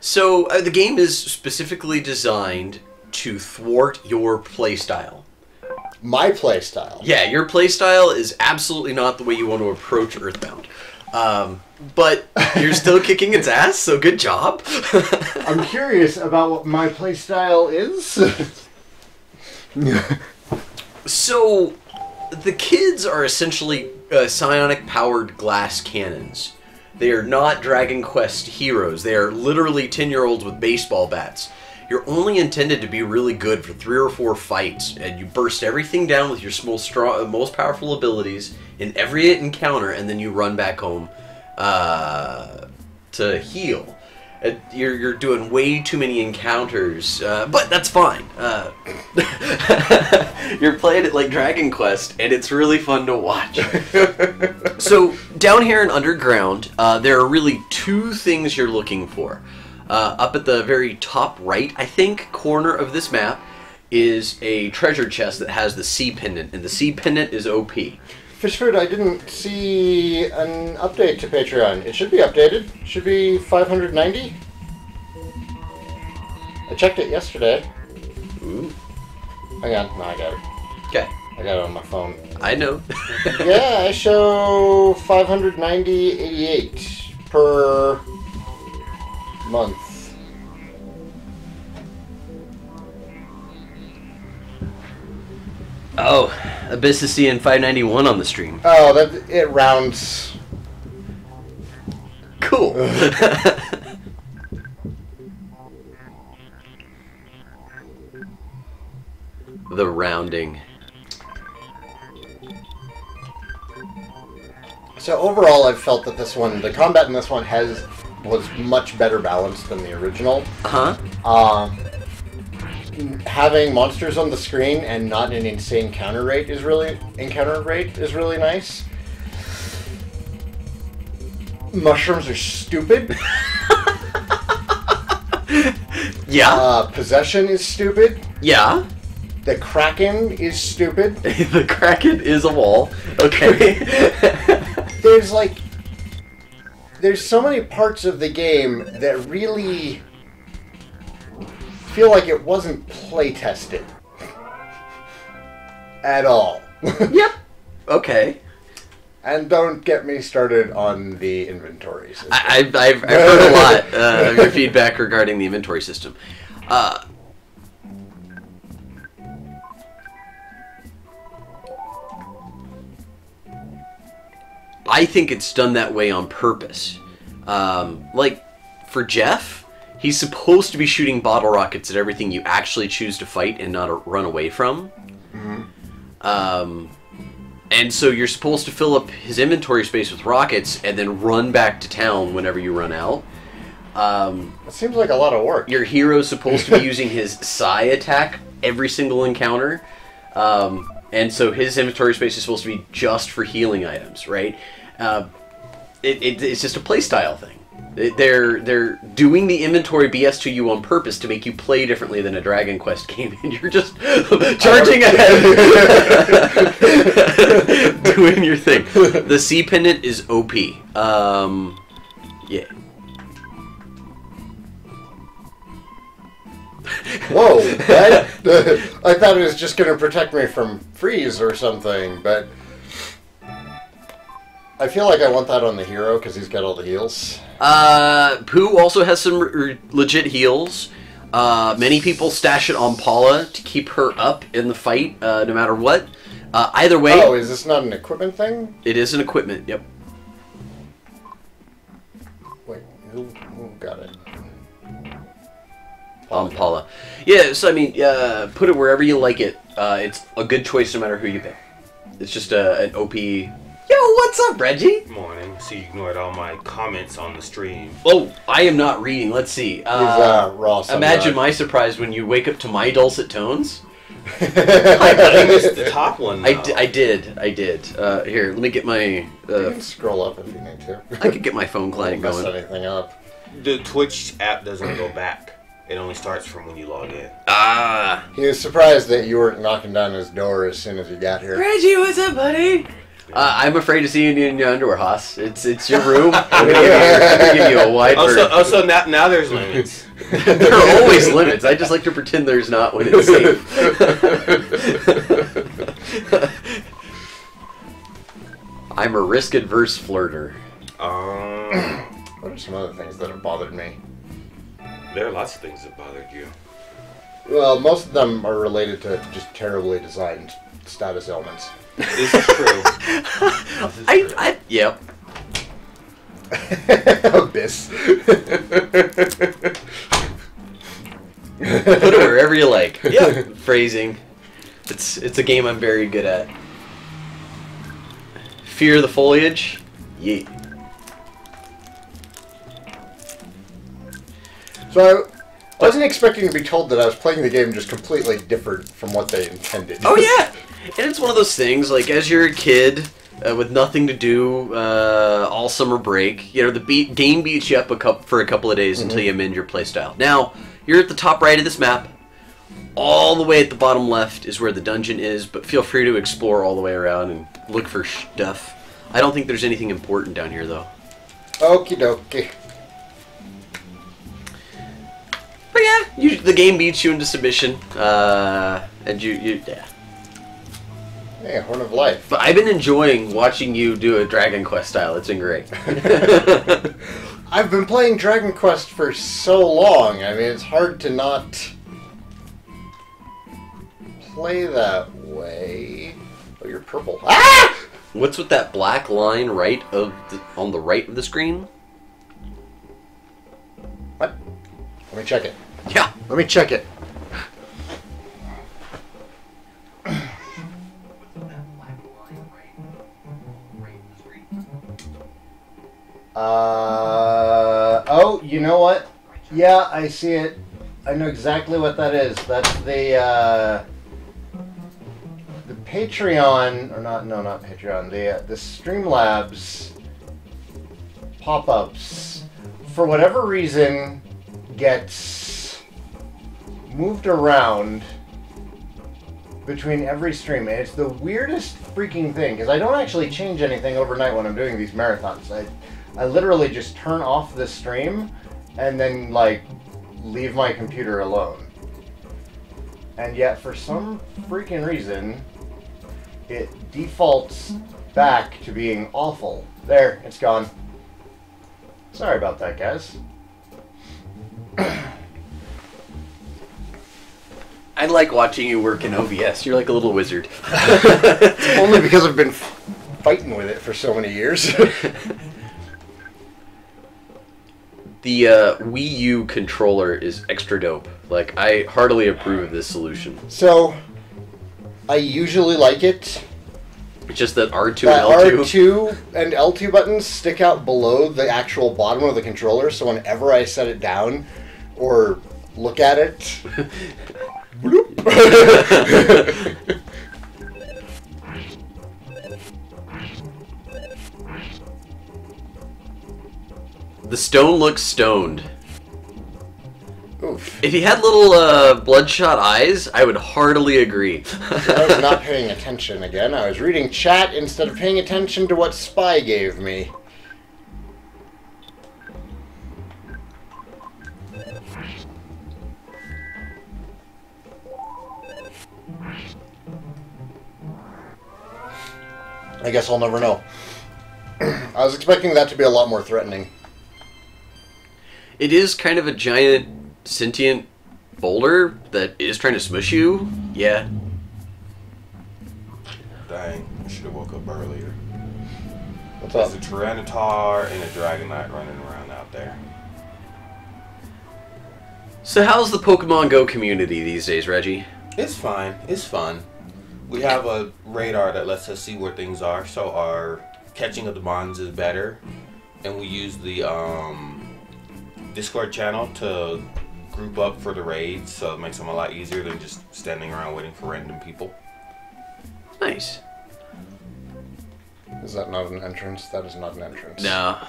So the game is specifically designed to thwart your playstyle. My playstyle? Yeah, your playstyle is absolutely not the way you want to approach Earthbound. But you're still kicking its ass, so good job. I'm curious about what my playstyle is. So, the kids are essentially psionic-powered glass cannons. They are not Dragon Quest heroes. They are literally 10-year-olds with baseball bats. You're only intended to be really good for 3 or 4 fights, and you burst everything down with your most powerful abilities in every encounter, and then you run back home to heal. You're doing way too many encounters, but that's fine. You're playing it like Dragon Quest, and it's really fun to watch. So, down here in Underground, there are really 2 things you're looking for. Up at the very top right, I think, corner of this map is a treasure chest that has the C pendant, and the C pendant is OP. Fishford, I didn't see an update to Patreon. It should be updated. It should be 590. I checked it yesterday. Ooh. Hang on. No, I got it. Okay. I got it on my phone. I know. Yeah, I show 590.88 per month. Oh, Abyss is seeing 591 on the stream. Oh, it rounds. Cool. The rounding. So overall, I've felt that the combat in this one was much better balanced than the original. Uh-huh. Having monsters on the screen and not an insane encounter rate is really nice. Mushrooms are stupid. Yeah. Possession is stupid. Yeah. The Kraken is stupid. The Kraken is a wall. Okay. There's so many parts of the game that really feel like it wasn't play tested at all. Yep. Okay. And don't get me started on the inventory system. I've heard a lot of your feedback regarding the inventory system. I think it's done that way on purpose. Like, for Jeff, he's supposed to be shooting bottle rockets at everything you actually choose to fight and not run away from. Mm-hmm. And so you're supposed to fill up his inventory space with rockets and then run back to town whenever you run out. It seems like a lot of work. Your hero's supposed to be using his Psi attack every single encounter. And so his inventory space is supposed to be just for healing items, right? It's just a playstyle thing. They're doing the inventory BS to you on purpose to make you play differently than a Dragon Quest game, and you're just charging ahead, doing your thing. The C pendant is OP. Yeah. Whoa! I thought it was just going to protect me from freeze or something, but I feel like I want that on the hero because he's got all the heals. Pooh also has some legit heals. Many people stash it on Paula to keep her up in the fight, no matter what. Either way... Oh, is this not an equipment thing? It is an equipment, yep. Wait, who got it? On Paula. Yeah, so I mean, put it wherever you like it. It's a good choice no matter who you pick. It's just an OP... Yo, what's up, Reggie? Good morning. So you ignored all my comments on the stream. Oh, I am not reading. Let's see. Raw imagine my surprise when you wake up to my dulcet tones. I missed the top one, though. I did. Here, let me get my... you can scroll up if you need to. I could get my phone client Don't going. mess anything up. The Twitch app doesn't go back. It only starts from when you log in. Ah. He was surprised that you weren't knocking down his door as soon as you got here. Reggie, what's up, buddy? I'm afraid to see you in your underwear, Haas. It's your room. I'm gonna give you a wide berth. Also, now there's limits. There are always limits. I just like to pretend there's not when it's safe. I'm a risk-adverse flirter. What are some other things that have bothered me? There are lots of things that bothered you. Well, most of them are related to just terribly designed status elements. This is true. Yep. Abyss. Put it wherever you like. Yep. Phrasing. It's a game I'm very good at. Fear the foliage. Yeet. So I wasn't expecting to be told that I was playing the game just completely different from what they intended. Oh yeah, and it's one of those things like as you're a kid with nothing to do all summer break, you know the game beats you up for a couple of days until you amend your playstyle. Now you're at the top right of this map. All the way at the bottom left is where the dungeon is, but feel free to explore all the way around and look for stuff. I don't think there's anything important down here though. Okie dokie. But yeah, the game beats you into submission, and yeah. Hey, Horn of Life. But I've been enjoying watching you do a Dragon Quest style. It's been great. I've been playing Dragon Quest for so long. I mean, it's hard to not play that way. Oh, you're purple. Ah! What's with that black line on the right of the screen? What? Let me check it. Yeah. Let me check it. Oh, you know what? Yeah, I see it. I know exactly what that is. That's the Patreon, or not? No, not Patreon. The Streamlabs pop-ups, for whatever reason, gets moved around between every stream, and it's the weirdest freaking thing because I don't actually change anything overnight when I'm doing these marathons. I literally just turn off the stream and then like leave my computer alone. And yet for some freaking reason it defaults back to being awful. There, it's gone. Sorry about that, guys. I like watching you work in OBS. You're like a little wizard. Only because I've been fighting with it for so many years. The Wii U controller is extra dope. Like, I heartily approve of this solution. So, I usually like it. It's just that R2 That and L2... R2 and L2 buttons stick out below the actual bottom of the controller, so whenever I set it down or look at it... The stone looks stoned. Oof. If he had little bloodshot eyes, I would heartily agree. I was not paying attention again. I was reading chat instead of paying attention to what Spy gave me. I guess I'll never know. I was expecting that to be a lot more threatening. It is kind of a giant sentient boulder that is trying to smush you. Yeah. Dang, I should have woke up earlier. What's up? There's a Tyranitar and a Dragonite running around out there. So how's the Pokemon Go community these days, Reggie? It's fine. It's fun. We have a radar that lets us see where things are, so our catching of the bonds is better. And we use the Discord channel to group up for the raids, so it makes them a lot easier than just standing around waiting for random people. Nice. Is that not an entrance? That is not an entrance. No.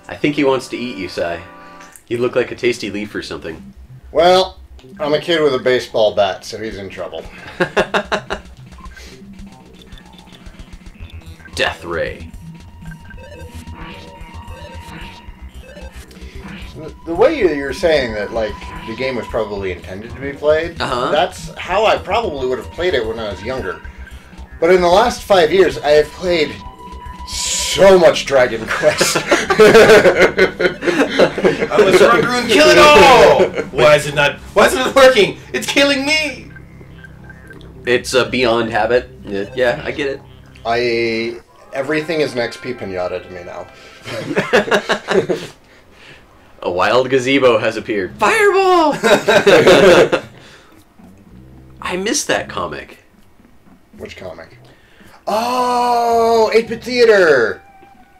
I think he wants to eat you, Sai. You look like a tasty leaf or something. Well, I'm a kid with a baseball bat, so he's in trouble. Ray. The way you're saying that, like, the game was probably intended to be played, that's how I probably would have played it when I was younger. But in the last 5 years, I have played so much Dragon Quest. I must run through and kill it all! Why is it not working? It's killing me! It's a beyond habit. Yeah, I get it. Everything is an XP pinata to me now. A wild gazebo has appeared. Fireball! I missed that comic. Which comic? Oh, 8-Bit Theater!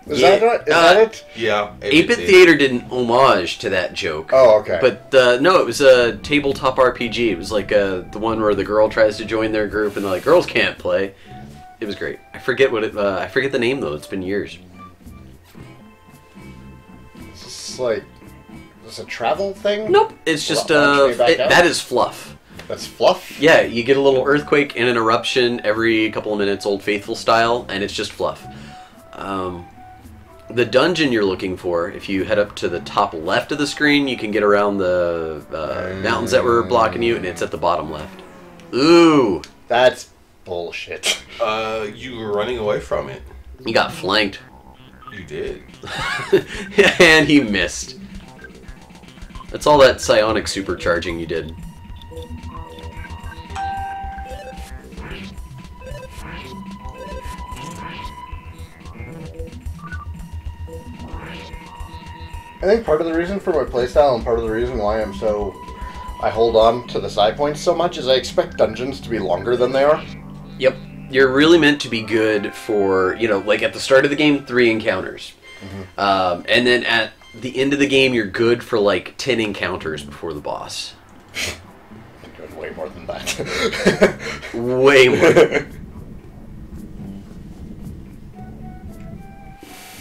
Is that it? Yeah. 8-Bit Theater did an homage to that joke. Oh, okay. But no, it was a tabletop RPG. It was like the one where the girl tries to join their group and they're like, girls can't play. It was great. I forget the name though. It's been years. It's just like, is this a travel thing? Nope. It's just that is fluff. That's fluff? Yeah, you get a little earthquake and an eruption every couple of minutes, Old Faithful style, and it's just fluff. The dungeon you're looking for, if you head up to the top left of the screen, you can get around the mountains that were blocking you, and it's at the bottom left. Ooh! That's bullshit. You were running away from it. You got flanked. You did. And he missed. That's all that psionic supercharging you did. I think part of the reason for my playstyle and part of the reason why I hold on to the side points so much is I expect dungeons to be longer than they are. Yep. You're really meant to be good for, like at the start of the game, 3 encounters. Mm-hmm. And then at the end of the game, you're good for like 10 encounters before the boss. I'm doing way more than that. Way more.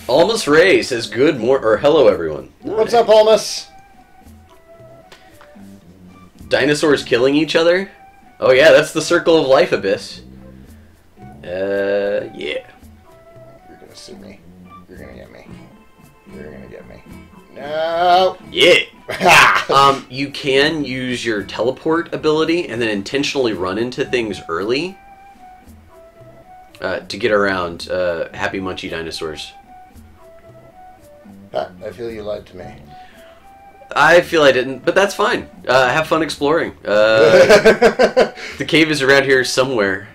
Almus Ray says hello everyone. What's up, Almus? Dinosaurs killing each other? Oh yeah, that's the circle of life, Abyss. Yeah. You're gonna sue me. You're gonna get me. You're gonna get me. No! Yeah! You can use your teleport ability and then intentionally run into things early to get around happy munchy dinosaurs. I feel you lied to me. I feel I didn't, but that's fine. Have fun exploring. The cave is around here somewhere.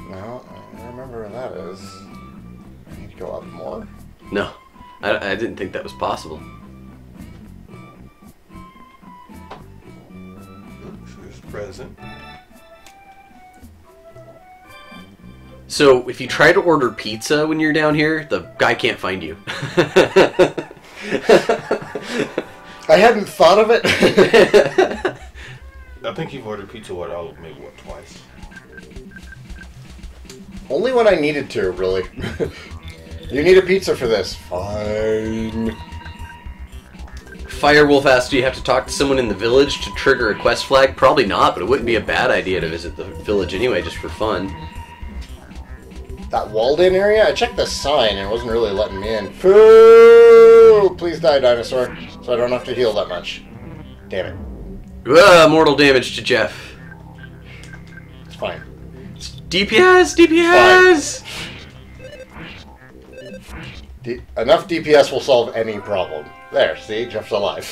No, I remember where that is. I need to go up more? No, I didn't think that was possible. She's present. So, if you try to order pizza when you're down here, the guy can't find you. I hadn't thought of it. I think you've ordered pizza, maybe twice? Only when I needed to, really. You need a pizza for this. Fine. Firewolf asked, do you have to talk to someone in the village to trigger a quest flag? Probably not, but it wouldn't be a bad idea to visit the village anyway, just for fun. That walled-in area? I checked the sign and it wasn't really letting me in. Foo! Please die, dinosaur, so I don't have to heal that much. Damn it. Mortal damage to Jeff. It's fine. DPS! DPS! Enough DPS will solve any problem. There, see? Jeff's alive.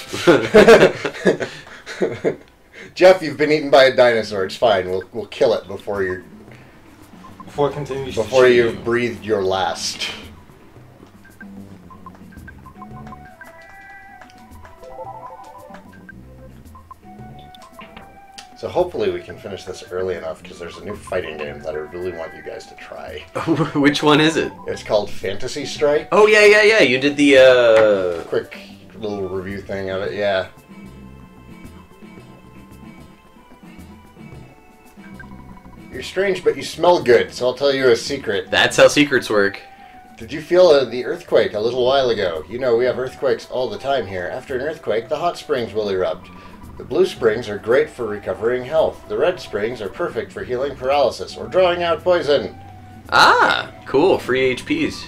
Jeff, you've been eaten by a dinosaur. It's fine. We'll kill it before you you've breathed your last. So hopefully we can finish this early enough because there's a new fighting game that I really want you guys to try. Which one is it? It's called Fantasy Strike. Oh, yeah. You did the, quick little review thing of it, yeah. You're strange, but you smell good, so I'll tell you a secret. That's how secrets work. Did you feel the earthquake a little while ago? You know, we have earthquakes all the time here. After an earthquake, the hot springs will erupt. The blue springs are great for recovering health. The red springs are perfect for healing paralysis or drawing out poison. Ah, cool. Free HPs.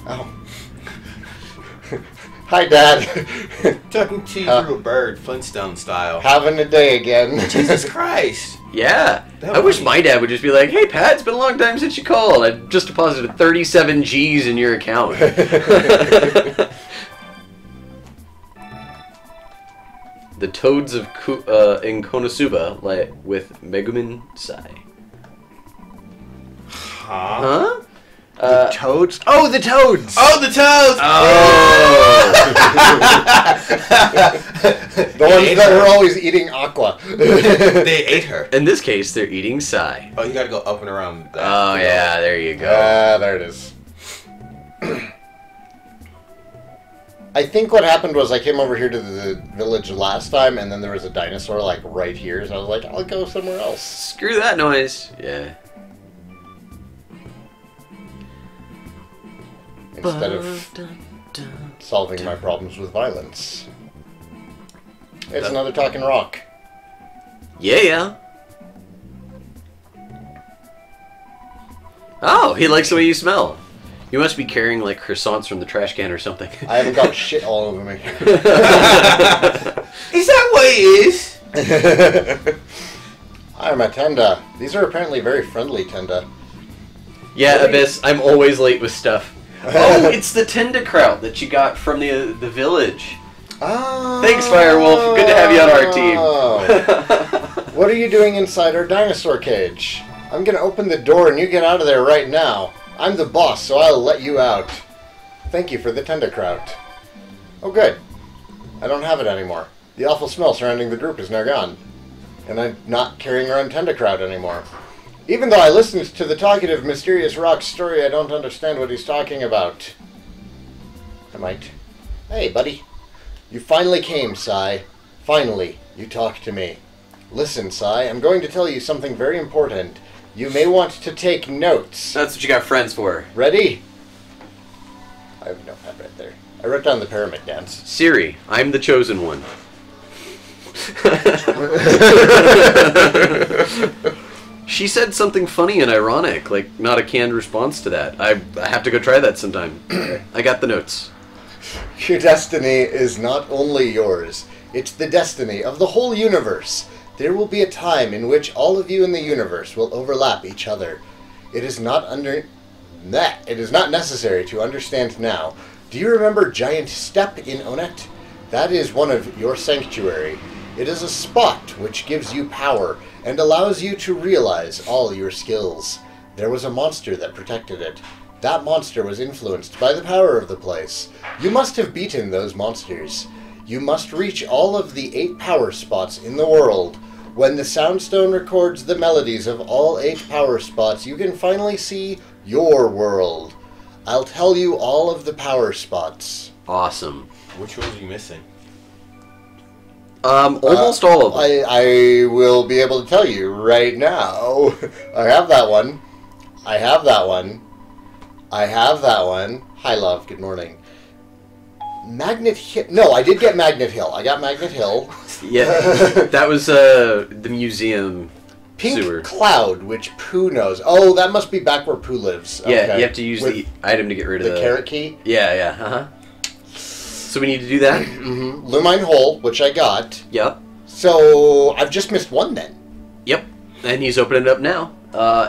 Oh. Hi, Dad. Talking to you through a bird, Flintstone style. Having a day again. Jesus Christ. Yeah. That I wish was- my dad would just be like, hey, Pat, it's been a long time since you called. I just deposited 37 G's in your account. The Toads of in Konosuba with Megumin Sai. Huh? Huh? Toads? Oh, the toads! Oh, the toads! Oh! The ones that are always eating aqua. They ate her. In this case, they're eating Sai. Oh, you gotta go up and around that. Oh, yeah, there you go. There it is. I think what happened was I came over here to the village last time, and then there was a dinosaur, like, right here, so I was like, I'll go somewhere else. Screw that noise. Yeah. Instead of solving my problems with violence. It's another talking rock. Yeah. Oh, he likes the way you smell. You must be carrying like croissants from the trash can or something. I haven't got shit all over me. Is that what it is? Hi, my Tenda. These are apparently very friendly Tenda. Yeah, Abyss, I'm always late with stuff. Oh, it's the Tenda Kraut that you got from the village. Oh. Thanks, Firewolf. Good to have you on our team. What are you doing inside our dinosaur cage? I'm gonna open the door and you get out of there right now. I'm the boss, so I'll let you out. Thank you for the Tenda Kraut. Oh, good. I don't have it anymore. The awful smell surrounding the group is now gone. And I'm not carrying around Tenda Kraut anymore. Even though I listened to the talkative, mysterious rock's story, I don't understand what he's talking about. I might. Hey, buddy. You finally came, Sai. Finally, you talked to me. Listen, Sai, I'm going to tell you something very important. You may want to take notes. That's what you got friends for. Ready? I have a notepad right there. I wrote down the pyramid dance. Siri, I'm the chosen one. She said something funny and ironic, like not a canned response to that. I have to go try that sometime. I got the notes. Your destiny is not only yours, it's the destiny of the whole universe. There will be a time in which all of you in the universe will overlap each other. It is not necessary to understand now. Do you remember Giant Step in Onet? That is one of your sanctuary. It is a spot which gives you power and allows you to realize all your skills. There was a monster that protected it. That monster was influenced by the power of the place. You must have beaten those monsters. You must reach all of the 8 power spots in the world. When the Soundstone records the melodies of all 8 power spots, you can finally see your world. I'll tell you all of the power spots. Awesome. Which ones are you missing? Almost all of them. I will be able to tell you right now. I have that one. I have that one. I have that one. Hi, love. Good morning. Magnet Hill. No, I did get Magnet Hill. I got Magnet Hill. Yeah, that was the museum Pink sewer. Cloud, which Pooh knows. Oh, that must be back where Pooh lives. Yeah, Okay. you have to use With the item to get rid of the carrot key. Yeah, uh-huh. So we need to do that? Mm-hmm. Lumine Hole, which I got. Yep. So I've just missed one then. Yep. And he's opening it up now.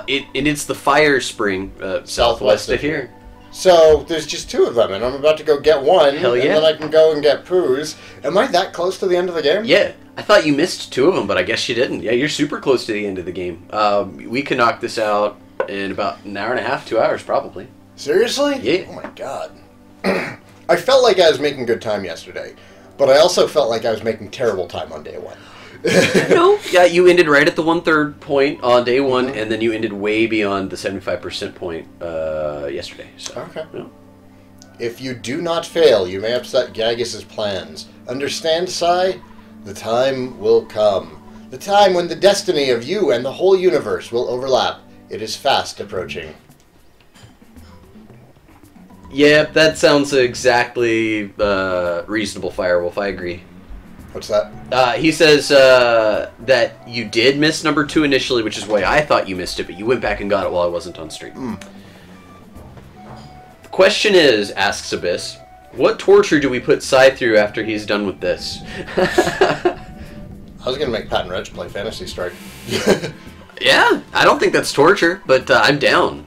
It's the fire spring southwest of here. So there's just 2 of them, and I'm about to go get one. Hell yeah. And then I can go and get Pooh's. Am I that close to the end of the game? Yeah. I thought you missed 2 of them, but I guess you didn't. Yeah, you're super close to the end of the game. We can knock this out in about an hour and a half, 2 hours probably. Seriously? Yeah. Oh my god. I felt like I was making good time yesterday, but I also felt like I was making terrible time on day 1. No. Yeah, you ended right at the 1/3 point on day 1, and then you ended way beyond the 75% point yesterday. So, Okay. Yeah. If you do not fail, you may upset Gagus's plans. Understand, Sai? The time will come. The time when the destiny of you and the whole universe will overlap. It is fast approaching. Yep, that sounds exactly reasonable, Firewolf. I agree. What's that? He says that you did miss number 2 initially, which is why I thought you missed it, but you went back and got it while I wasn't on stream. The question is, asks Abyss, what torture do we put Sai through after he's done with this? I was going to make Pat and Reg play Fantasy Strike. Yeah, I don't think that's torture, but I'm down.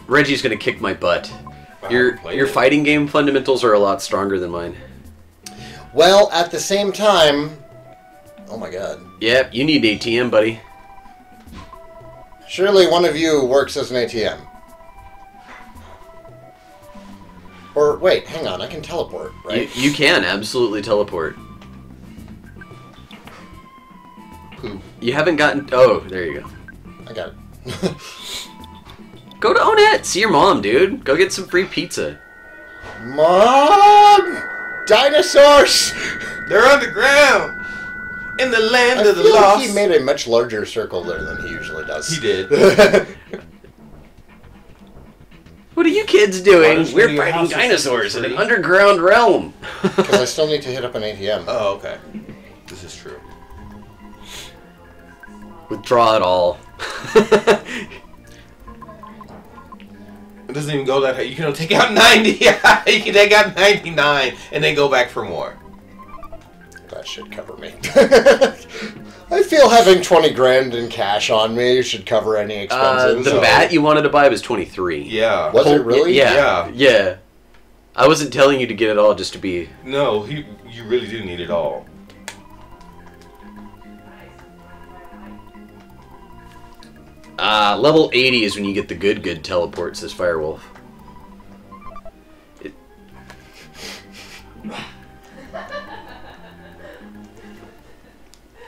Reggie's gonna kick my butt. Your fighting game fundamentals are a lot stronger than mine. Well, at the same time... Oh my god. Yep, you need ATM, buddy. Surely one of you works as an ATM. Or, wait, hang on, I can teleport, right? You can absolutely teleport. Poop. You haven't gotten... Oh, there you go. I got it. Go to Onette! See your mom, dude. Go get some free pizza. Mom! Dinosaurs! They're underground! In the land of the I feel like lost. he made a much larger circle there than he usually does. He did. What are you kids doing? Honestly, We're your fighting house is dinosaurs in an free. underground realm. Because I still need to hit up an ATM. Oh, okay. This is true. Withdraw it all. It doesn't even go that high. You can take out 90. You can take out 99 and then go back for more. That should cover me. I feel having 20 grand in cash on me should cover any expenses. The bat you wanted to buy was 23. Yeah. Was it really? Yeah. I wasn't telling you to get it all just to be... No, you really do need it all. Level 80 is when you get the good teleport, says Firewolf.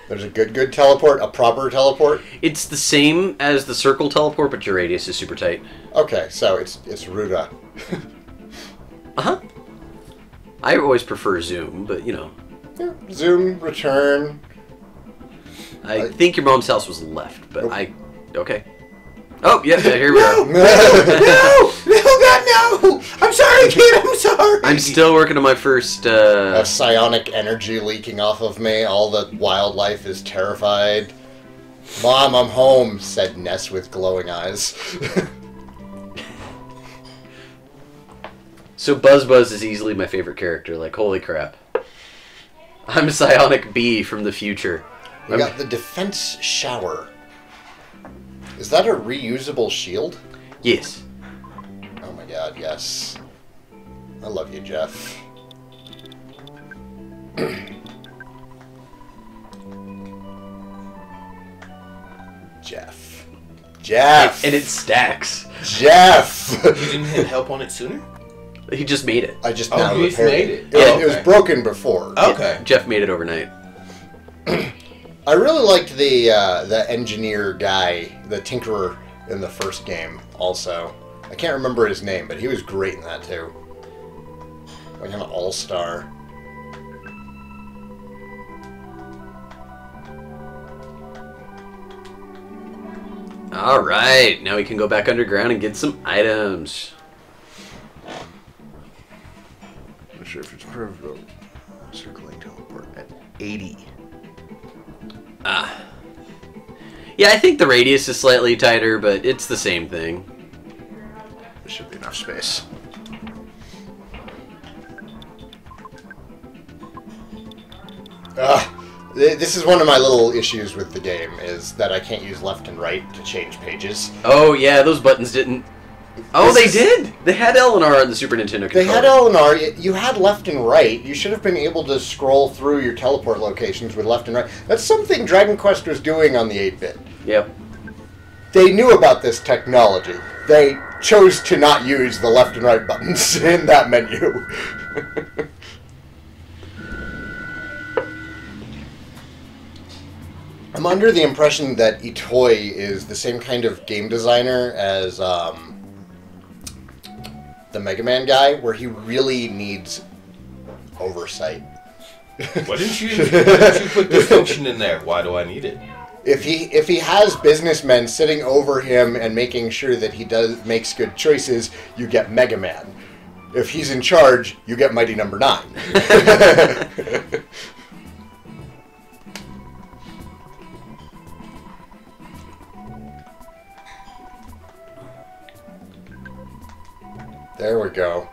There's a good teleport, a proper teleport? It's the same as the circle teleport, but your radius is super tight. Okay, so it's Ruda. Uh-huh. I always prefer Zoom, but, you know. Yeah, zoom, return. I think your mom's house was left, but Okay. Oh, yeah, here we are. No, God, no! I'm sorry, kid, I'm sorry! I'm still working on my first, Have psionic energy leaking off of me. All the wildlife is terrified. Mom, I'm home, said Ness with glowing eyes. So Buzz is easily my favorite character, like, holy crap. I'm Psionic B from the future. We got the defense shower. Is that a reusable shield? Yes. Oh my god, yes. I love you, Jeff. Jeff! And it stacks. Jeff! You didn't hit help on it sooner? He just made it. I just now you just repaired made it. it. Oh, It was okay. broken before. Okay. Jeff made it overnight. I really liked the engineer guy, the tinkerer in the first game also. I can't remember his name, but he was great in that too. Like an all-star. Alright, now we can go back underground and get some items. Not sure if it's peripheral. Circling teleport at 80. Yeah, I think the radius is slightly tighter, but it's the same thing. There should be enough space. This is one of my little issues with the game, is that I can't use left and right to change pages. Oh, yeah, those buttons didn't... Oh, they did! They had Eleanor on the Super Nintendo controller. They had Eleanor. You had left and right. You should have been able to scroll through your teleport locations with left and right. That's something Dragon Quest was doing on the 8-bit. Yep. They knew about this technology. They chose to not use the left and right buttons in that menu. I'm under the impression that Itoi is the same kind of game designer as the Mega Man guy, where he really needs oversight. Why didn't you put this function in there? Why do I need it? If he has businessmen sitting over him and making sure that he makes good choices, you get Mega Man. If he's in charge, you get Mighty Number 9. There we go.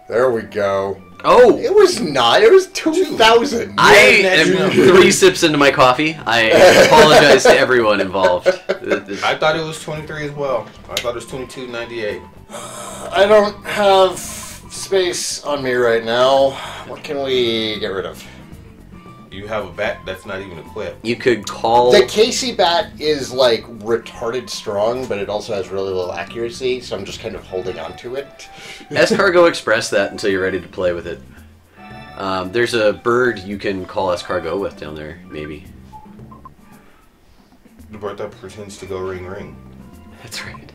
There we go. Oh! It was not. It was 2,000. I am 3 sips into my coffee. I apologize to everyone involved. I thought it was 23 as well. I thought it was 22.98. I don't have space on me right now. What can we get rid of? You have a bat that's not even equipped. You could call... The Casey bat is, like, retarded strong, but it also has really low accuracy, so I'm just kind of holding on to it. Escargot Express that until you're ready to play with it. There's a bird you can call Escargot with down there, maybe. The bird that pretends to go ring ring. That's right.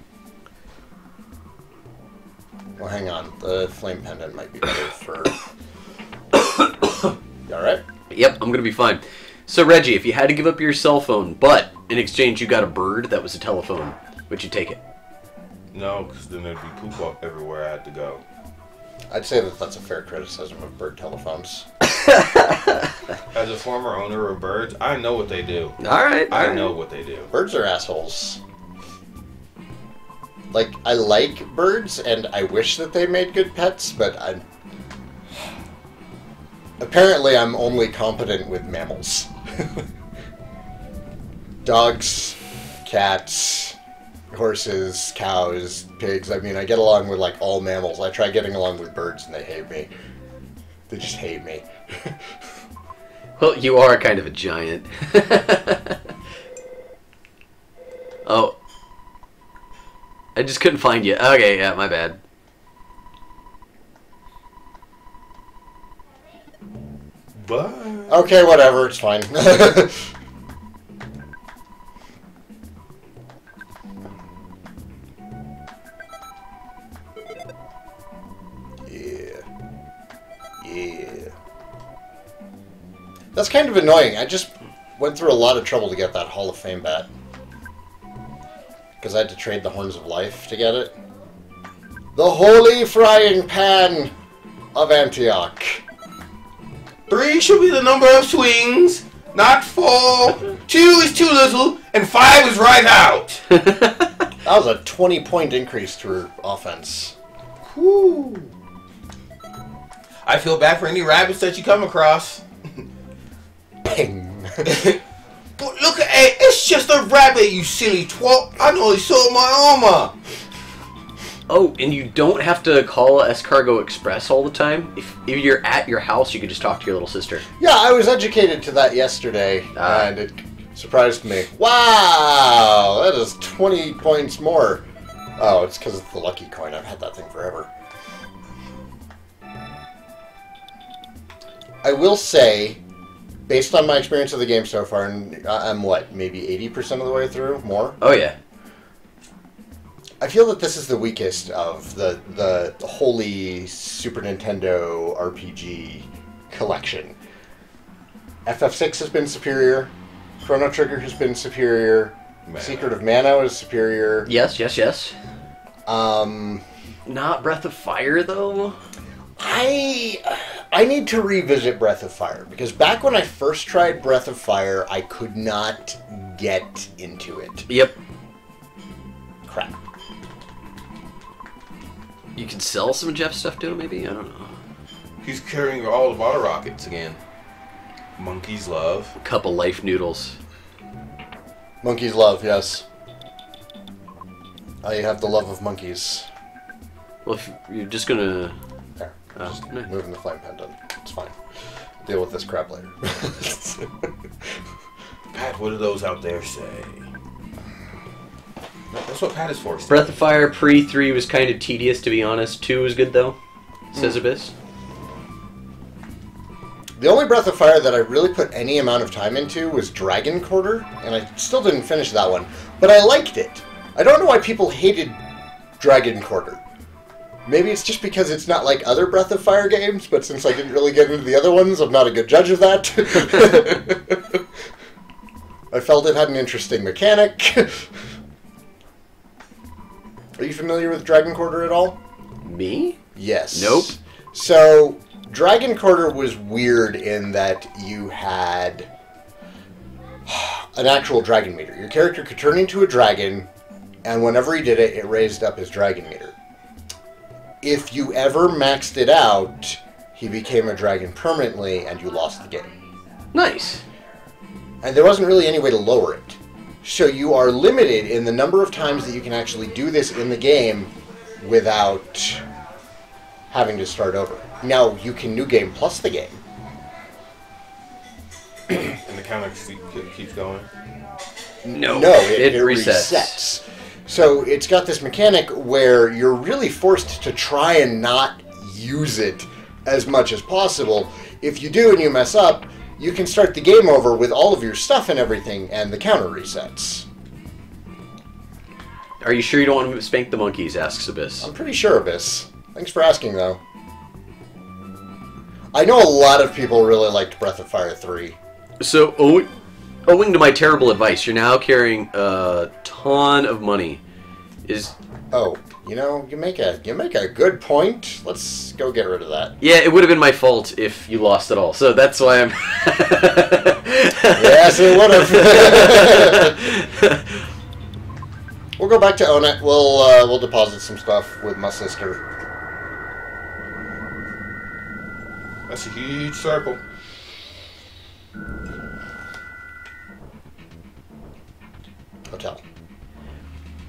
Well, hang on. The flame pendant might be better for... You alright? Yep, I'm gonna be fine. So, Reggie, if you had to give up your cell phone, but in exchange you got a bird that was a telephone, would you take it? No, because then there'd be poop up everywhere I had to go. I'd say that that's a fair criticism of bird telephones. As a former owner of birds, I know what they do. Alright. I know what they do. Birds are assholes. Like, I like birds, and I wish that they made good pets, but I'm... Apparently, I'm only competent with mammals. Dogs, cats, horses, cows, pigs. I mean, I get along with, like, all mammals. I try getting along with birds, and they hate me. They just hate me. Well, you are kind of a giant. Oh. I just couldn't find you. Okay, yeah, my bad. But... Okay, whatever, it's fine. Yeah. That's kind of annoying. I just went through a lot of trouble to get that Hall of Fame bat. Because I had to trade the Horns of Life to get it. The Holy Frying Pan of Antioch. 3 should be the number of swings, not 4. 2 is too little, and 5 is right out. That was a 20-point increase to her offense. Whew. I feel bad for any rabbits that you come across. Ping. But look at it, it's just a rabbit, you silly twat. I only saw my armor. Oh, and you don't have to call Escargot Express all the time. If you're at your house, you can just talk to your little sister. Yeah, I was educated to that yesterday, and it surprised me. Wow, that is 20 points more. Oh, it's because it's the lucky coin. I've had that thing forever. I will say, based on my experience of the game so far, and I'm what, maybe 80% of the way through? More? Oh, yeah. I feel that this is the weakest of the holy Super Nintendo RPG collection. FF6 has been superior. Chrono Trigger has been superior. Man. Secret of Mana is superior. Yes, yes, yes. Um, Not Breath of Fire, though? I need to revisit Breath of Fire, because back when I first tried Breath of Fire, I could not get into it. Yep. Crap. You can sell some Jeff stuff to him, maybe? I don't know. He's carrying all the bottle rockets again. Monkey's love. A couple life noodles. Monkey's love, yes. I have the love of monkeys. Well, if you're just gonna... There. Oh, Just nice. moving the flame pendant. It's fine. Deal with this crap later. Pat, what do those out there say? That's what Pat is for. Steve. Breath of Fire pre-3 was kind of tedious, to be honest. 2 was good, though. Says Abyss. The only Breath of Fire that I really put any amount of time into was Dragon Quarter, and I still didn't finish that one. But I liked it. I don't know why people hated Dragon Quarter. Maybe it's just because it's not like other Breath of Fire games, but since I didn't really get into the other ones, I'm not a good judge of that. I felt it had an interesting mechanic. Are you familiar with Dragon Quarter at all? Me? Yes. Nope. So, Dragon Quarter was weird in that you had an actual dragon meter. Your character could turn into a dragon, and whenever he did it, it raised up his dragon meter. If you ever maxed it out, he became a dragon permanently, and you lost the game. Nice. And there wasn't really any way to lower it. So you are limited in the number of times that you can actually do this in the game without having to start over. Now, you can New Game Plus the game. And the counter keeps going? No, it resets. resets. So it's got this mechanic where you're really forced to try and not use it as much as possible. If you do and you mess up, you can start the game over with all of your stuff and everything, and the counter resets. Are you sure you don't want to spank the monkeys? Asks Abyss. I'm pretty sure, Abyss. Thanks for asking, though. I know a lot of people really liked Breath of Fire 3. So, owing to my terrible advice, you're now carrying a ton of money. Oh, you know, you make a good point. Let's go get rid of that. Yeah, it would have been my fault if you lost it all. So that's why I'm... Yes, it would have. We'll go back to own it. We'll deposit some stuff with my sister. That's a huge circle. Hotel.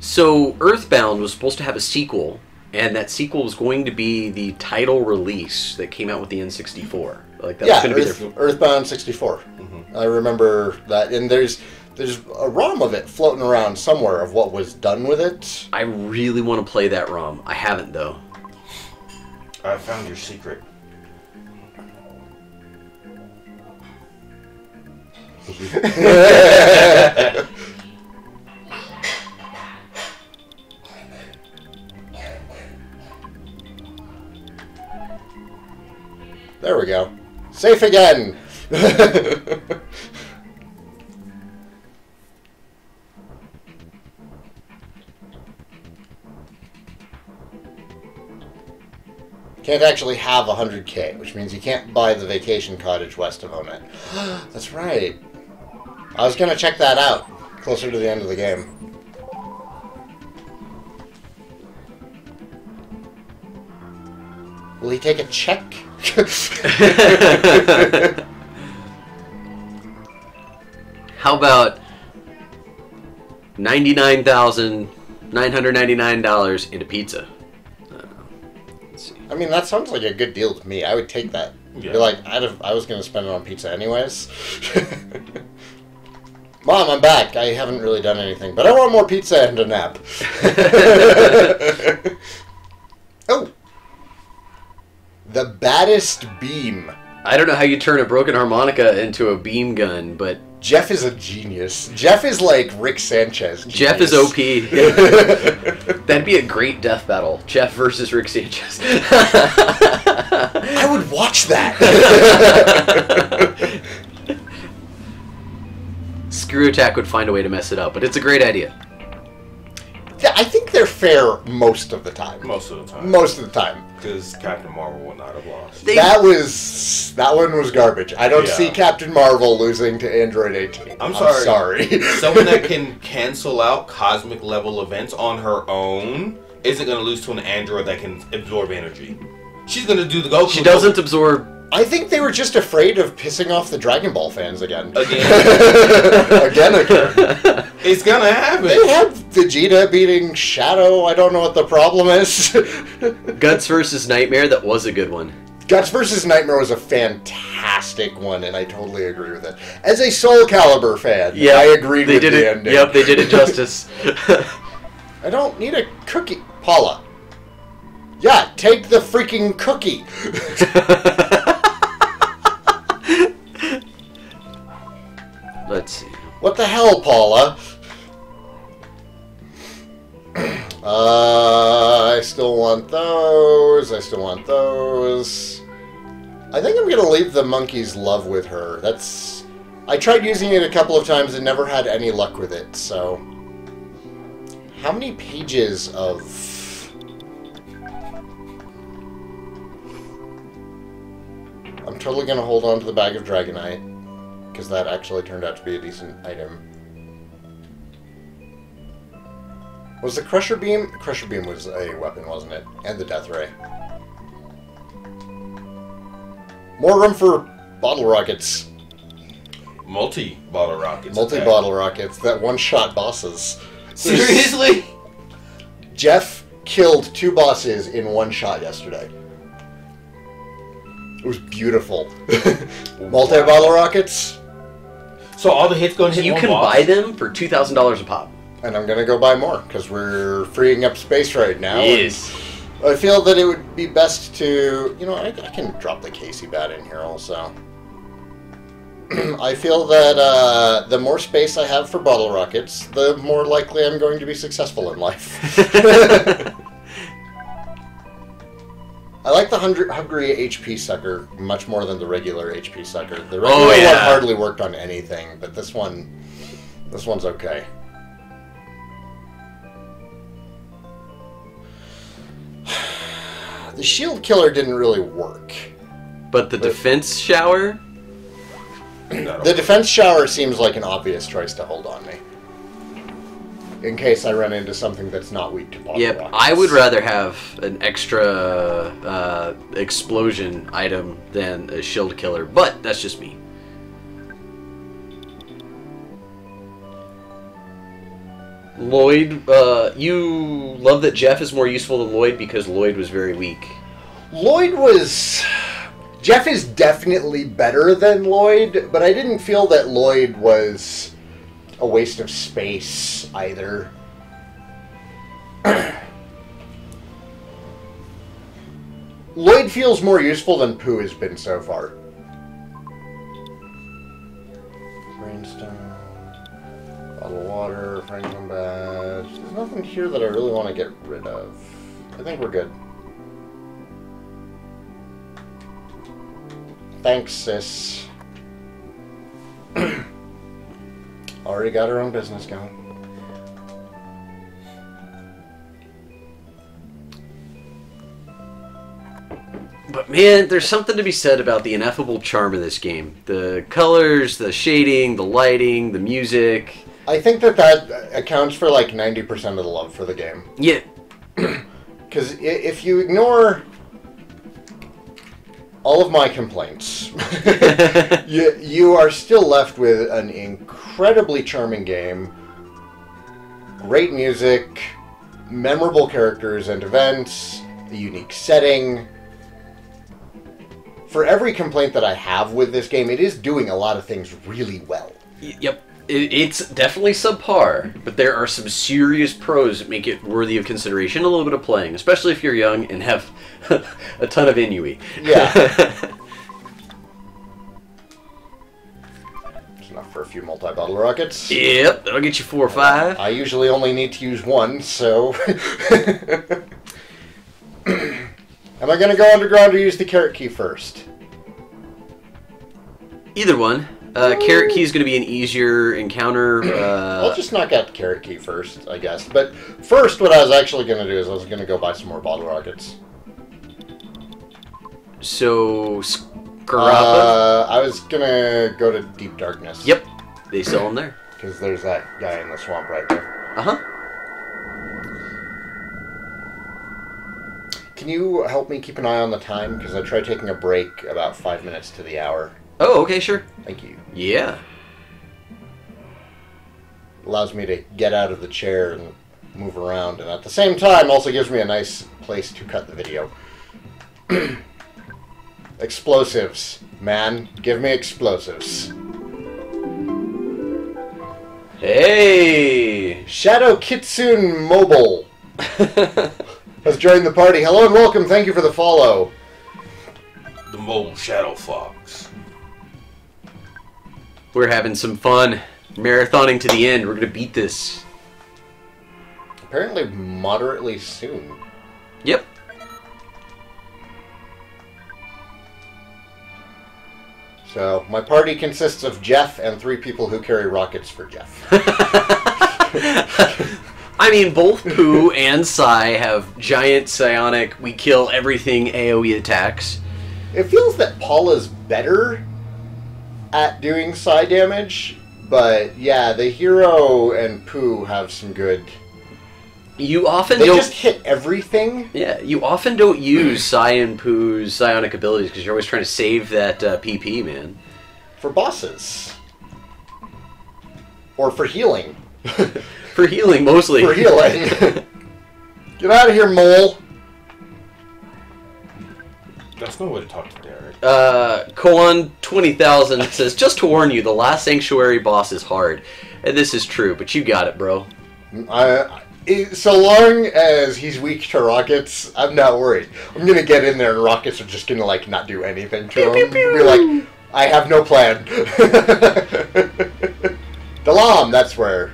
So, Earthbound was supposed to have a sequel, and that sequel was going to be the title release that came out with the N64. Like that was going to be their... Earthbound 64. Mm-hmm. I remember that, and there's a ROM of it floating around somewhere of what was done with it. I really want to play that ROM. I haven't, though. I found your secret. There we go. Safe again! Can't actually have 100K, which means you can't buy the vacation cottage west of Onet. That's right. I was going to check that out closer to the end of the game. Will he take a check? How about $99,999 into pizza? Let's see. I mean, that sounds like a good deal to me. I would take that. Yeah. Be like, I was going to spend it on pizza anyways. Mom, I'm back. I haven't really done anything, but I want more pizza and a nap. Oh. The baddest beam. I don't know how you turn a broken harmonica into a beam gun, but... Jeff is a genius. Jeff is like Rick Sanchez. Genius. Jeff is OP. That'd be a great death battle. Jeff versus Rick Sanchez. I would watch that. Screw Attack would find a way to mess it up, but it's a great idea. I think they're fair most of the time. Most of the time. Most of the time. Because Captain Marvel would not have lost. That one was garbage. I don't see Captain Marvel losing to Android 18. I'm sorry. Someone that can cancel out cosmic level events on her own isn't going to lose to an android that can absorb energy. She's going to do the Goku. She doesn't absorb... I think they were just afraid of pissing off the Dragon Ball fans again. Again. It's going to happen. They had Vegeta beating Shadow. I don't know what the problem is. Guts versus Nightmare, that was a good one. Guts versus Nightmare was a fantastic one, and I totally agree with it. As a Soul Calibur fan, I agreed with the ending. Yep, they did it justice. I don't need a cookie. Paula. Yeah, take the freaking cookie. Let's see. What the hell, Paula? I still want those. I still want those. I think I'm going to leave the monkey's love with her. I tried using it a couple of times and never had any luck with it, so... How many pages of... I'm totally going to hold on to the bag of Dragonite, because that actually turned out to be a decent item. Was the Crusher Beam? Crusher Beam was a weapon, wasn't it? And the Death Ray. More room for bottle rockets. Multi-bottle rockets. Multi-bottle rockets that one-shot bosses. Seriously? Jeff killed 2 bosses in one shot yesterday. It was beautiful. Multi-bottle rockets. So all the hits go into You one can boss? buy them for $2,000 a pop. And I'm going to go buy more, because we're freeing up space right now. Yes. I feel that it would be best to... You know, I can drop the Casey bat in here also. I feel that the more space I have for bottle rockets, the more likely I'm going to be successful in life. I like the Hungry HP Sucker much more than the regular HP Sucker. The regular one hardly worked on anything, but this one's okay. The Shield Killer didn't really work. But the defense shower? The defense shower seems like an obvious choice to hold on me. In case I run into something that's not weak to bottle rockets. I would rather have an extra explosion item than a shield killer, but that's just me. Lloyd, you love that Jeff is more useful than Lloyd because Lloyd was very weak. Jeff is definitely better than Lloyd, but I didn't feel that Lloyd was a waste of space either. Lloyd feels more useful than Pooh has been so far. Rainstone, bottle of water, Franklin badge. There's nothing here that I really want to get rid of. I think we're good. Thanks, sis. Already got her own business going. But man, there's something to be said about the ineffable charm of this game. The colors, the shading, the lighting, the music. I think that accounts for like 90% of the love for the game. Yeah. Because if you ignore all of my complaints, you are still left with an incredibly charming game, great music, memorable characters and events, a unique setting. For every complaint that I have with this game, it is doing a lot of things really well. Yep. It's definitely subpar, but there are some serious pros that make it worthy of consideration, a little bit of playing, especially if you're young and have a ton of ennui. Yeah. It's enough for a few multi-bottle rockets. Yep, that'll get you 4 or 5. I usually only need to use 1, so... Am I going to go underground or use the carrot key first? Either one. Carrot key is going to be an easier encounter. I'll just knock out the carrot key first, I guess. But first, what I was actually going to do is I was going to go buy some more bottle rockets. So, Scarapa? I was going to go to Deep Darkness. Yep, they sell them there. Because there's that guy in the swamp right there. Uh-huh. Can you help me keep an eye on the time? Because I tried taking a break about 5 minutes to the hour. Oh, okay, sure. Thank you. Yeah. Allows me to get out of the chair and move around, and at the same time also gives me a nice place to cut the video. Explosives. Man, give me explosives. Hey! Shadow Kitsune Mobile has joined the party. Hello and welcome. Thank you for the follow. The mobile Shadow Fox. We're having some fun. Marathoning to the end. We're going to beat this. Apparently moderately soon. Yep. So, my party consists of Jeff and 3 people who carry rockets for Jeff. I mean, both Pooh and Sai have giant psionic, we kill everything AoE attacks. It feels that Paula's better at doing Sai damage, but yeah, the hero and Pooh have some good... You often They don't... just hit everything. Yeah, you often don't use Sai and Pooh's psionic abilities because you're always trying to save that PP, man. For bosses. Or for healing. For healing, mostly. For healing. Get out of here, mole. That's no way to talk to Derek. Koan 20,000 says, just to warn you, the last Sanctuary boss is hard. And this is true, but you got it, bro. So long as he's weak to rockets, I'm not worried. I'm gonna get in there and rockets are just gonna, like, not do anything to him. Pew, pew, pew. Be like, I have no plan. Dalam, that's where.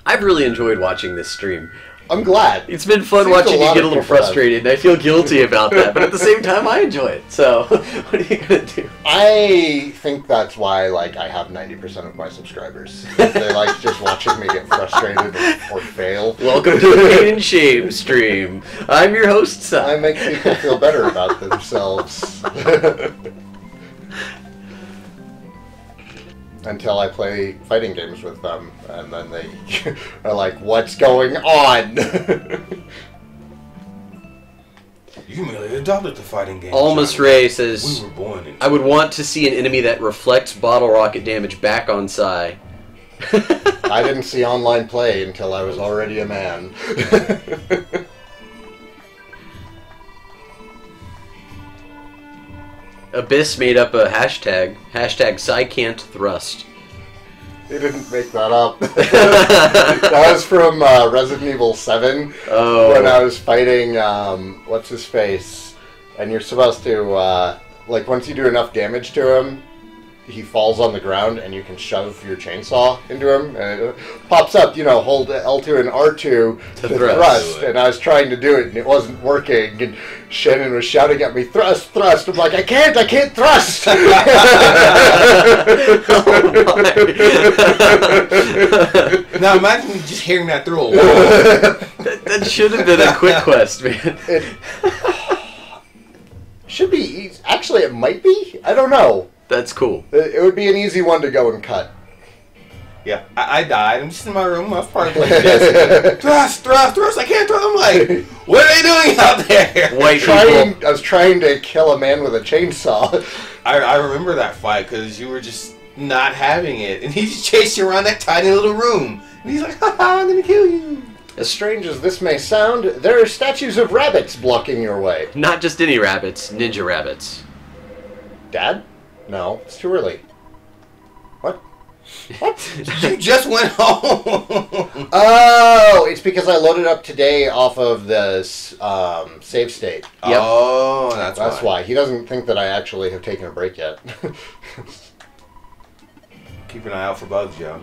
I've really enjoyed watching this stream. I'm glad. It's been fun Seems watching a you lot get a of little people have. frustrated, and I feel guilty about that, but at the same time, I enjoy it. So, what are you gonna do? I think that's why, like, I have 90% of my subscribers. They like just watching me get frustrated or fail. Welcome to the Pain and Shame stream. I'm your host, Sai. I make people feel better about themselves. Until I play fighting games with them, and then they are like, what's going on? You merely adopted the fighting game. Almas Johnny. Ray says, We were born in... I would want to see an enemy that reflects bottle rocket damage back on Sai. I didn't see online play until I was already a man. Abyss made up a hashtag. Hashtag SaiCan'tThrust. They didn't make that up. That was from Resident Evil 7. Oh. When I was fighting, what's his face? And you're supposed to, like, once you do enough damage to him, he falls on the ground and you can shove your chainsaw into him. And it pops up, you know, hold L2 and R2 to thrust. And I was trying to do it and it wasn't working. And Shannon was shouting at me, thrust, thrust. I'm like, I can't thrust! Oh my. Now imagine just hearing that through a wall. That should have been a quick quest, man. It should be easy. Actually, it might be. I don't know. That's cool. It would be an easy one to go and cut. Yeah, I died. I'm just in my room. I was probably playing this. Thrust, thrust, thrust. I can't thrust. I'm like, what are they doing out there? White I people. was trying to kill a man with a chainsaw. I remember that fight because you were just not having it. And he just chased you around that tiny little room. And he's like, haha, I'm going to kill you. As strange as this may sound, there are statues of rabbits blocking your way. Not just any rabbits, ninja rabbits. Dad? No, it's too early. What? What? You just went home. Oh, it's because I loaded up today off of the save state. Yep. Oh, That's why. He doesn't think that I actually have taken a break yet. Keep an eye out for bugs, Joe.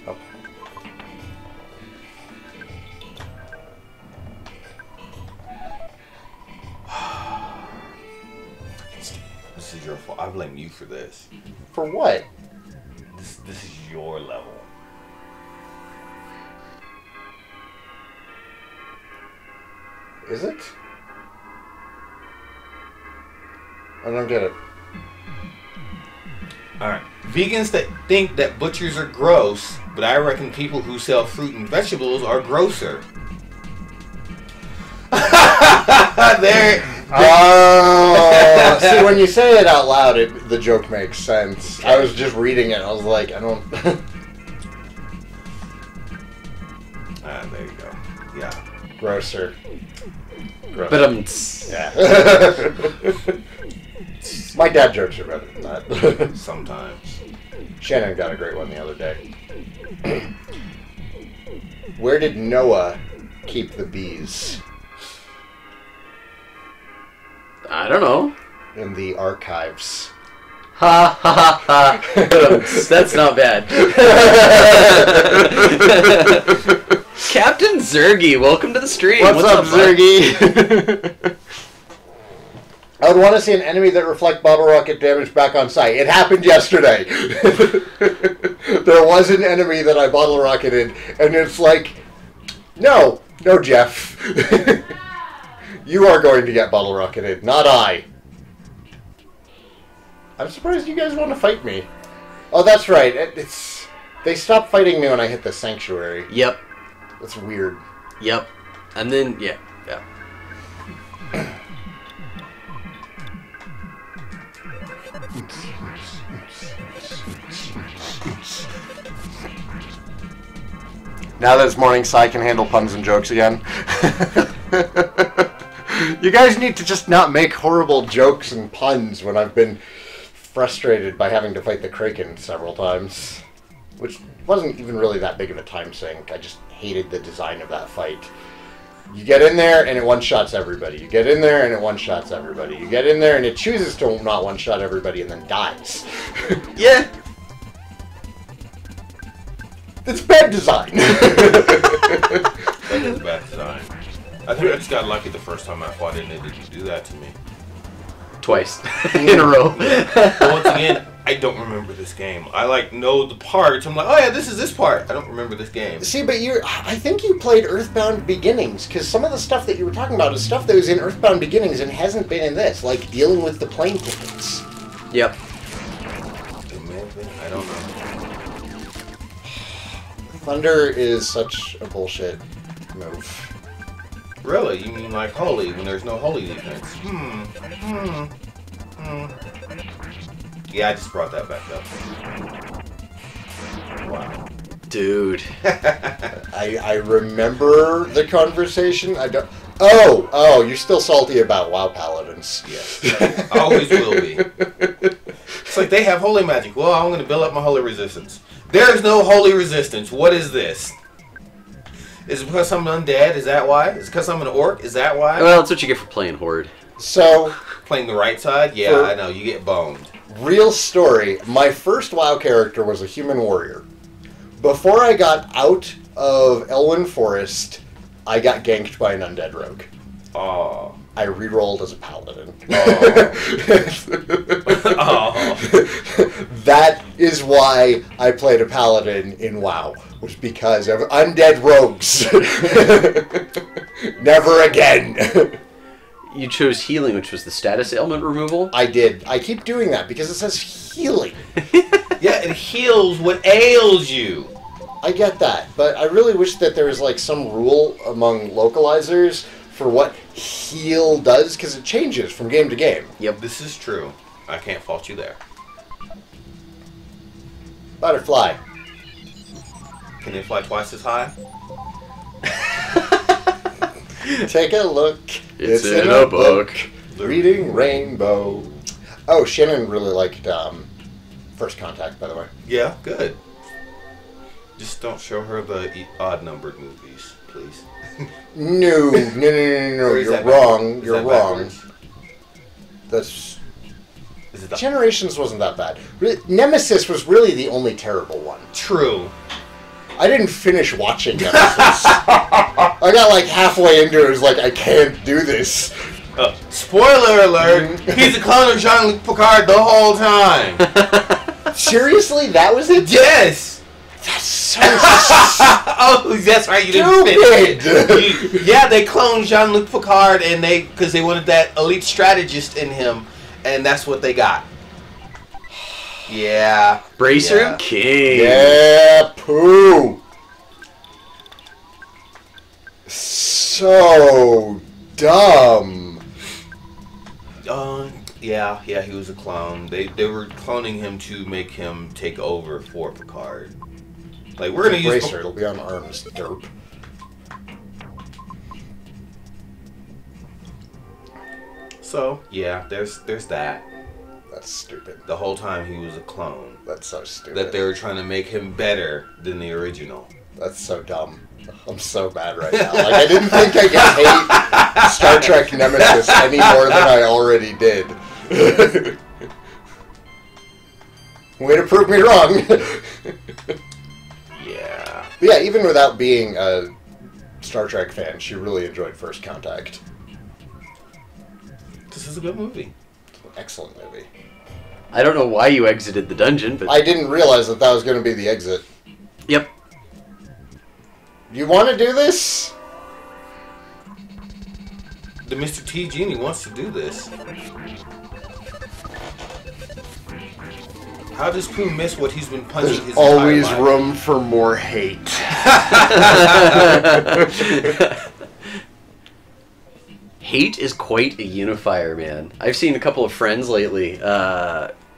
Oh. This is your fault. I blame you for this. For what? This is your level. Is it? I don't get it. Alright. Vegans that think that butchers are gross, but I reckon people who sell fruit and vegetables are grosser. There. Oh, see, when you say it out loud, the joke makes sense. I was just reading it. I was like, I don't. There you go. Yeah. Grosser. But Yeah. My dad jokes are better than that. Sometimes. Shannon got a great one the other day. Where did Noah keep the bees? I don't know. In the archives. Ha ha ha ha. That's not bad. Captain Zergy, welcome to the stream. What's up, bud? Zergy? I would want to see an enemy that reflect bottle rocket damage back on sight. It happened yesterday. There was an enemy that I bottle rocketed, and it's like, no, Jeff. You are going to get bottle rocketed, not I. I'm surprised you guys want to fight me. Oh, that's right. They stopped fighting me when I hit the sanctuary. Yep. That's weird. Yep. And then, yeah. Now that it's morning, Sai can handle puns and jokes again. You guys need to just not make horrible jokes and puns when I've been frustrated by having to fight the Kraken several times. Which wasn't even really that big of a time sink. I just hated the design of that fight. You get in there and it one-shots everybody. You get in there and it one-shots everybody. You get in there and it chooses to not one-shot everybody and then dies. Yeah. It's bad design. That is bad design. I think I just got lucky the first time I fought it and it didn't do that to me. Twice. In a row. But once again, I don't remember this game. I know the parts. I'm like, oh yeah, this is this part. I don't remember this game. See, but I think you played Earthbound Beginnings, because some of the stuff that you were talking about is stuff that was in Earthbound Beginnings and hasn't been in this, like dealing with the plane tickets. Yep. It may have been. I don't know. Thunder is such a bullshit move. Really? You mean like holy when there's no holy defense? Yeah, I just brought that back up. Wow. Dude. I remember the conversation. I don't. Oh, you're still salty about WoW Paladins. Yes. Always will be. It's like they have holy magic. Well, I'm going to build up my holy resistance. There is no holy resistance. What is this? Is it because I'm undead? Is that why? Is it because I'm an orc? Is that why? Well, that's what you get for playing Horde. So, Playing the right side? Yeah, I know. You get boned. real story. My first WoW character was a human warrior. Before I got out of Elwyn Forest, I got ganked by an undead rogue. Oh. I rerolled as a paladin. Oh. That is why I played a paladin in WoW, was because of undead rogues. Never again. You chose healing, which was the status ailment removal? I did. I keep doing that because it says healing. Yeah, it heals what ails you. I get that, but I really wish that there was like some rule among localizers for what heal does, because it changes from game to game. Yep. This is true. I can't fault you there. Butterfly. Can they fly twice as high? Take a look. It's in a book. Reading Rainbow. Oh, Shannon really liked First Contact, by the way. Yeah, good. Just don't show her the odd-numbered movies, please. No. Or is You're that wrong. Is You're that wrong. backwards? That's... Is it the... Generations wasn't that bad. Nemesis was really the only terrible one. True. I didn't finish watching Nemesis. I got like halfway into it. It was like, I can't do this. Spoiler alert! He's a clone of Jean-Luc Picard the whole time. Seriously? That was it? Yes! That's so Oh, that's right. You didn't finish stupid. it. Yeah, they cloned Jean-Luc Picard, and because they wanted that elite strategist in him, and that's what they got. Yeah. Bracer Yeah. King. Yeah, poo. So dumb. Yeah, he was a clone. They were cloning him to make him take over for Picard. Like, we're gonna use Bracer. It'll be on arms, derp. So yeah, there's that. That's stupid. The whole time he was a clone. That's so stupid. That they were trying to make him better than the original. That's so dumb. I'm so mad right now. Like, I didn't think I could hate Star Trek Nemesis any more than I already did. Way to prove me wrong. Yeah. But yeah, even without being a Star Trek fan. She really enjoyed First Contact. This is a good movie. Excellent movie. I don't know why you exited the dungeon, but I didn't realize that was going to be the exit. Yep. You want to do this? The Mr. T Genie wants to do this. How does Pooh miss what he's been punching There's his always entire life? room for more hate. Hate is quite a unifier, man. I've seen a couple of friends lately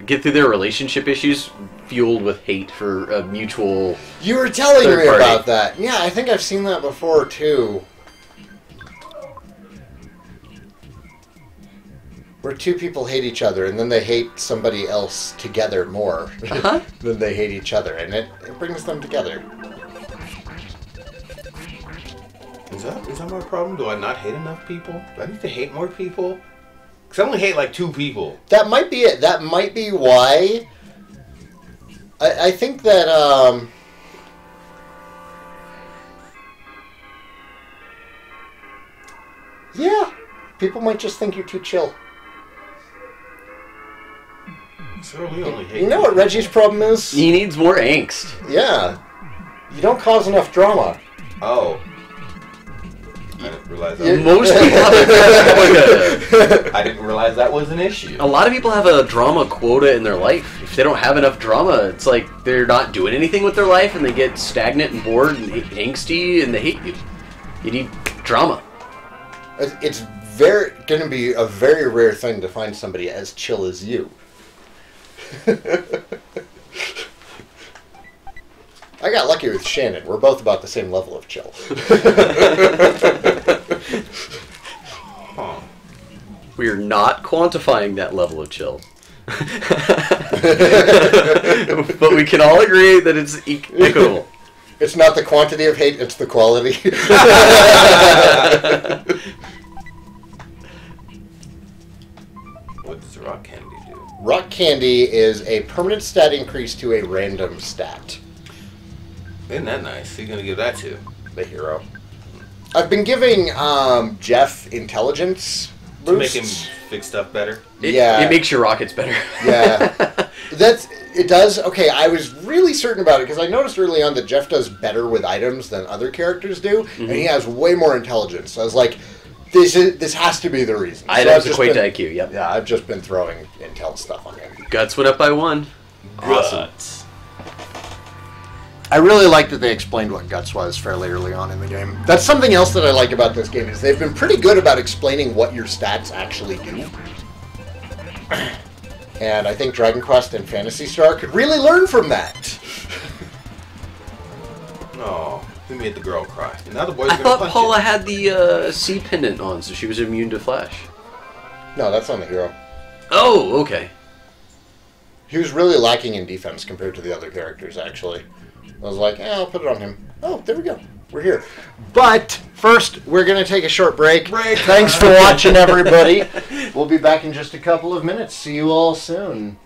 get through their relationship issues fueled with hate for a mutual... You were telling third me party. about that. Yeah, I think I've seen that before, too. Where two people hate each other, and then they hate somebody else together more than they hate each other, and it brings them together. Is that my problem? Do I not hate enough people? Do I need to hate more people? Because I only hate like 2 people. That might be it. That might be why. I think that, yeah, people might just think you're too chill. So we only hate You know what people. Reggie's problem is? He needs more angst. Yeah. You don't cause enough drama. Oh. I didn't realize You- that. Most people have I didn't realize that was an issue. a lot of people have a drama quota in their life. If they don't have enough drama, it's like they're not doing anything with their life and they get stagnant and bored and angsty and they hate you. You need drama. It's going to be a very rare thing to find somebody as chill as you. I got lucky with Shannon. We're both about the same level of chill. Huh. We are not quantifying that level of chill. But we can all agree that it's equitable. It's not the quantity of hate, it's the quality. What does rock candy do? Rock Candy is a permanent stat increase to a random stat. Isn't that nice? Who are you going to give that to? The hero. I've been giving Jeff intelligence To make boosts. him fix stuff better? It makes your rockets better. Yeah. It does. Okay, I was really certain about it because I noticed early on that Jeff does better with items than other characters do, and he has way more intelligence. So I was like, this has to be the reason. Items so equate to IQ, yep. Yeah, I've just been throwing intel stuff on him. Guts went up by 1. Awesome. Guts. I really like that they explained what Guts was fairly early on in the game. That's something else that I like about this game is they've been pretty good about explaining what your stats actually do. And I think Dragon Quest and Phantasy Star could really learn from that. Oh, he made the girl cry. And now the boys are I going to thought punch Paula it. had the C pendant on, so she was immune to flash. No, that's on the hero. Oh, okay. He was really lacking in defense compared to the other characters, actually. I was like, I'll put it on him. Oh, there we go. We're here. But first, we're going to take a short break. Break. Thanks for watching, everybody. We'll be back in just a couple of minutes. See you all soon.